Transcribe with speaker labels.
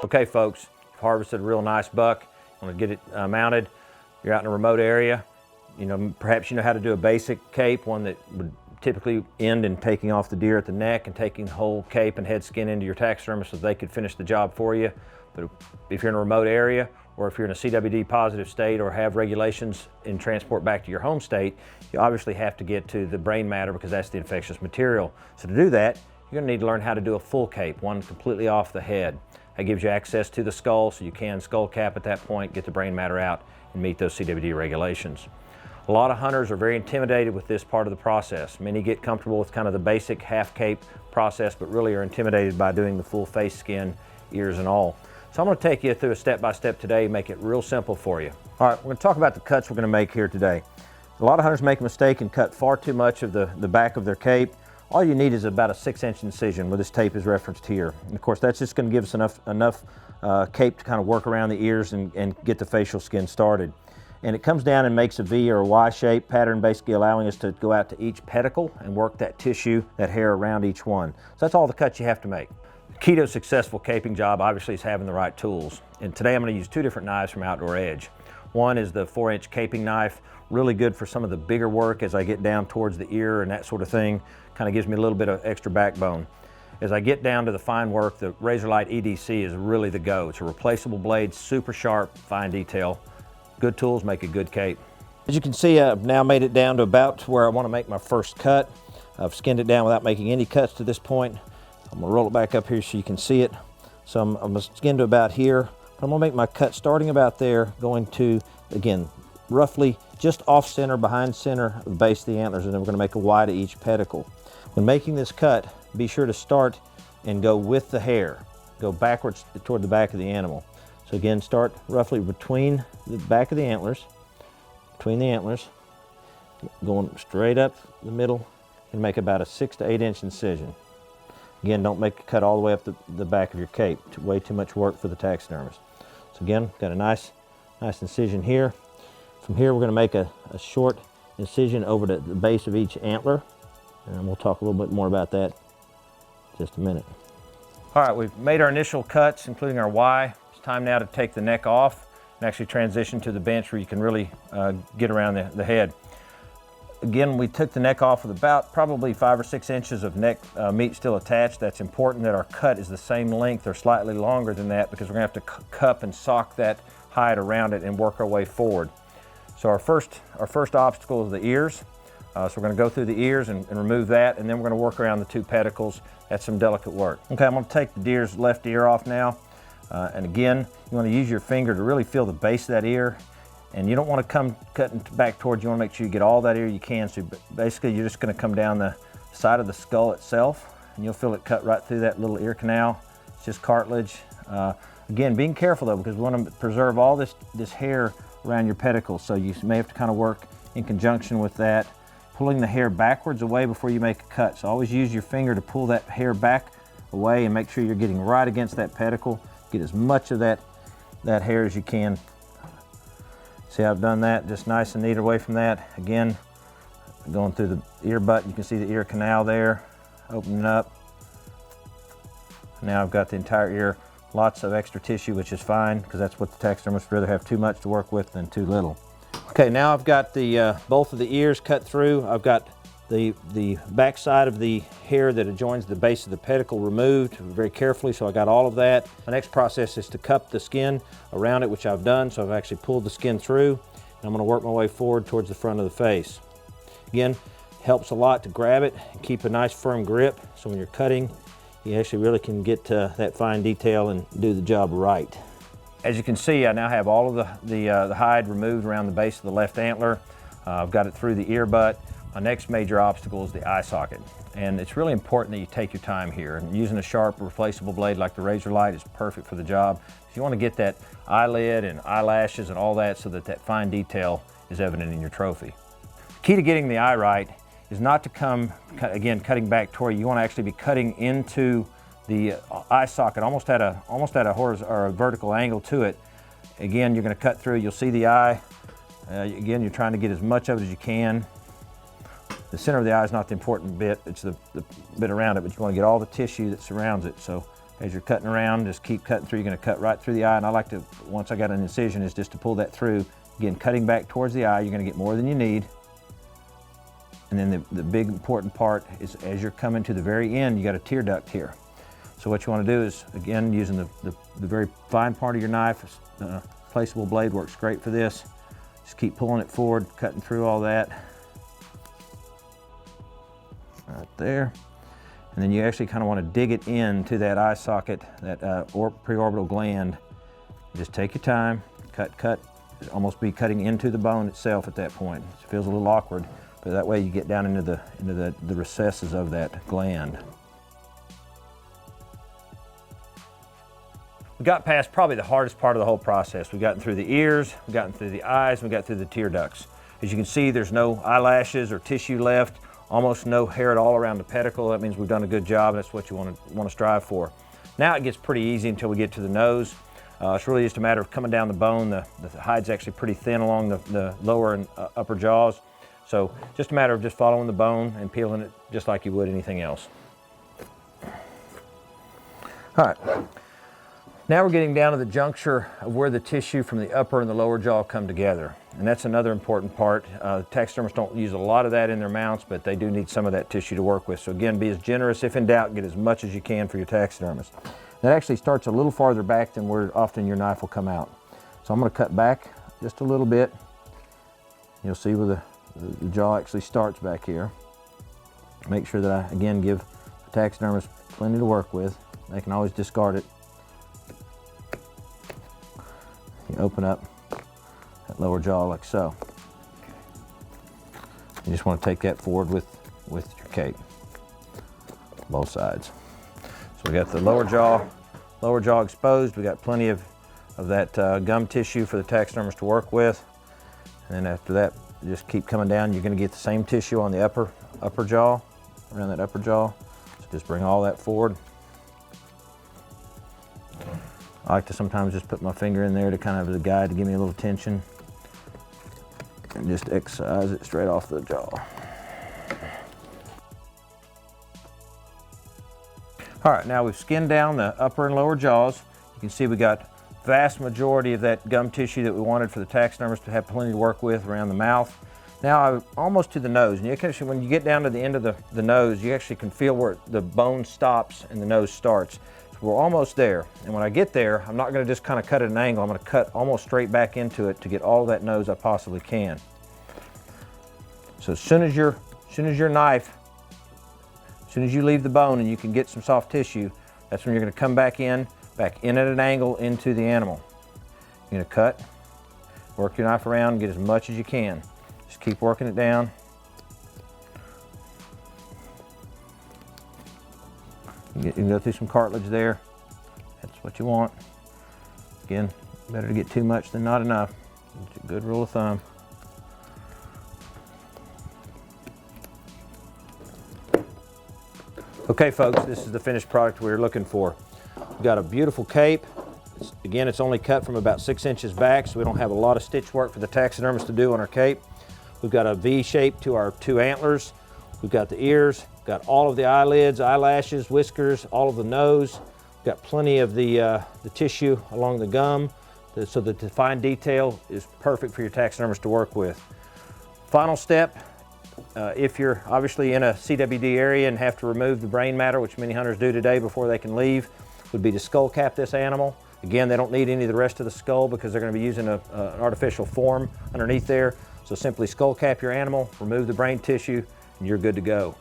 Speaker 1: Okay folks, you've harvested a real nice buck, you want to get it mounted, you're out in a remote area, perhaps you know how to do a basic cape, one that would typically end in taking off the deer at the neck and taking the whole cape and head skin into your taxidermist so they could finish the job for you. But if you're in a remote area, or if you're in a CWD positive state or have regulations in transport back to your home state, you obviously have to get to the brain matter because that's the infectious material. So to do that, you're gonna need to learn how to do a full cape, one completely off the head. That gives you access to the skull, so you can skull cap at that point, get the brain matter out, and meet those CWD regulations. A lot of hunters are very intimidated with this part of the process. Many get comfortable with kind of the basic half cape process, but really are intimidated by doing the full face, skin, ears, and all. So I'm going to take you through a step-by-step today, make it real simple for you. All right, we're going to talk about the cuts we're going to make here today. A lot of hunters make a mistake and cut far too much of the back of their cape. All you need is about a 6-inch incision where this tape is referenced here. And of course, that's just going to give us enough cape to kind of work around the ears and get the facial skin started. And it comes down and makes a V or a Y shape pattern, basically allowing us to go out to each pedicle and work that tissue, that hair around each one. So that's all the cuts you have to make. The key to a successful caping job obviously is having the right tools. And today I'm going to use two different knives from Outdoor Edge. One is the 4-inch caping knife, really good for some of the bigger work as I get down towards the ear and that sort of thing. Kind of gives me a little bit of extra backbone. As I get down to the fine work, the Razorlight EDC is really the go. It's a replaceable blade, super sharp, fine detail. Good tools make a good cape. As you can see, I've now made it down to about where I want to make my first cut. I've skinned it down without making any cuts to this point. I'm going to roll it back up here so you can see it. So I'm going to skin to about here. I'm going to make my cut starting about there, going to, again, roughly just off center, behind center of the base of the antlers, and then we're going to make a Y to each pedicle. When making this cut, be sure to start and go with the hair. Go backwards toward the back of the animal. So again, start roughly between the back of the antlers, going straight up the middle, and make about a 6 to 8-inch incision. Again, don't make a cut all the way up the back of your cape. Way too much work for the taxidermist. So again, got a nice incision here. From here, we're going to make a short incision over the base of each antler, and we'll talk a little bit more about that in just a minute. All right, we've made our initial cuts, including our Y. It's time now to take the neck off and actually transition to the bench where you can really get around the head. Again, we took the neck off with about probably 5 or 6 inches of neck meat still attached. That's important that our cut is the same length or slightly longer than that, because we're going to have to cup and sock that hide around it and work our way forward. So our first obstacle is the ears. So we're going to go through the ears and remove that, and then we're going to work around the 2 pedicles. That's some delicate work. Okay, I'm going to take the deer's left ear off now. And again, you want to use your finger to really feel the base of that ear. And you don't want to come cutting back towards you. Want to make sure you get all that ear you can. So basically, you're just going to come down the side of the skull itself, and you'll feel it cut right through that little ear canal. It's just cartilage. Again, being careful though, because we want to preserve all this hair around your pedicles. So you may have to kind of work in conjunction with that, pulling the hair backwards away before you make a cut. So always use your finger to pull that hair back away and make sure you're getting right against that pedicle. Get as much of that hair as you can. See how I've done that, just nice and neat away from that. Again, going through the ear butt, you can see the ear canal there, opening up. Now I've got the entire ear, lots of extra tissue, which is fine, because that's what the taxidermist would rather have too much to work with than too little. Okay, now I've got the both of the ears cut through. I've got the back side of the hair that adjoins the base of the pedicle removed very carefully, so I got all of that. My next process is to cup the skin around it, which I've done, so I've actually pulled the skin through, and I'm going to work my way forward towards the front of the face. Again, helps a lot to grab it and keep a nice firm grip, so when you're cutting, you actually really can get that fine detail and do the job right. As you can see, I now have all of the hide removed around the base of the left antler. I've got it through the ear butt. My next major obstacle is the eye socket, and it's really important that you take your time here. And using a sharp, replaceable blade like the Razorlight is perfect for the job. You want to get that eyelid and eyelashes and all that so that fine detail is evident in your trophy. Key to getting the eye right is not to come, again, cutting back toward you. You want to actually be cutting into the eye socket, almost at a horizontal or a vertical angle to it. Again, you're going to cut through. You'll see the eye. Again, you're trying to get as much of it as you can. The center of the eye is not the important bit, it's the bit around it, but you want to get all the tissue that surrounds it. So As you're cutting around, just keep cutting through. You're going to cut right through the eye, and I like to, once I got an incision, is just to pull that through. Again, cutting back towards the eye, you're going to get more than you need. And then the big important part is as you're coming to the very end, you got a tear duct here. So what you want to do is, again, using the very fine part of your knife, placeable blade works great for this. Just keep pulling it forward, cutting through all that. Right there. And then you actually kind of want to dig it into that eye socket, that preorbital gland. Just take your time, cut. Almost be cutting into the bone itself at that point. It feels a little awkward, but that way you get down into the recesses of that gland. We got past probably the hardest part of the whole process. We've gotten through the ears, we've gotten through the eyes, we got through the tear ducts. As you can see, there's no eyelashes or tissue left, almost no hair at all around the pedicle. That means we've done a good job. That's what you want to strive for. Now it gets pretty easy until we get to the nose. It's really just a matter of coming down the bone. The hide's actually pretty thin along the lower and upper jaws. So just a matter of just following the bone and peeling it just like you would anything else. All right. Now we're getting down to the juncture of where the tissue from the upper and the lower jaw come together. And that's another important part. Taxidermists don't use a lot of that in their mounts, but they do need some of that tissue to work with. So again, be as generous. If in doubt, get as much as you can for your taxidermist. That actually starts a little farther back than where often your knife will come out. So I'm going to cut back just a little bit. You'll see where the jaw actually starts back here. Make sure that I, again, give the taxidermist plenty to work with. They can always discard it. You open up that lower jaw like so. You just want to take that forward with your cape, both sides. So we got the lower jaw exposed. We got plenty of that gum tissue for the taxidermist to work with. And then after that, just keep coming down. You're going to get the same tissue on the upper jaw, around that upper jaw. So just bring all that forward. I like to sometimes just put my finger in there to kind of as a guide to give me a little tension. And just excise it straight off the jaw. All right, now we've skinned down the upper and lower jaws. You can see we got vast majority of that gum tissue that we wanted for the taxidermist to have plenty to work with around the mouth. Now I'm almost to the nose, and you can actually, when you get down to the end of the nose, you actually can feel where the bone stops and the nose starts. So we're almost there, and when I get there, I'm not going to just kind of cut at an angle. I'm going to cut almost straight back into it to get all that nose I possibly can. So as soon as your knife, as soon as you leave the bone and you can get some soft tissue, that's when you're going to come back in at an angle into the animal. You're going to cut, work your knife around, get as much as you can. Just keep working it down. You can go through some cartilage there. That's what you want. Again, better to get too much than not enough. It's a good rule of thumb. Okay folks, this is the finished product we were looking for. We've got a beautiful cape. Again, it's only cut from about 6 inches back, so we don't have a lot of stitch work for the taxidermist to do on our cape. We've got a V shape to our 2 antlers. We've got the ears, got all of the eyelids, eyelashes, whiskers, all of the nose. We've got plenty of the tissue along the gum, so that the fine detail is perfect for your taxidermist to work with. Final step, if you're obviously in a CWD area and have to remove the brain matter, which many hunters do today before they can leave, would be to skull cap this animal. Again, they don't need any of the rest of the skull because they're going to be using an artificial form underneath there. So simply skull cap your animal, remove the brain tissue, and you're good to go.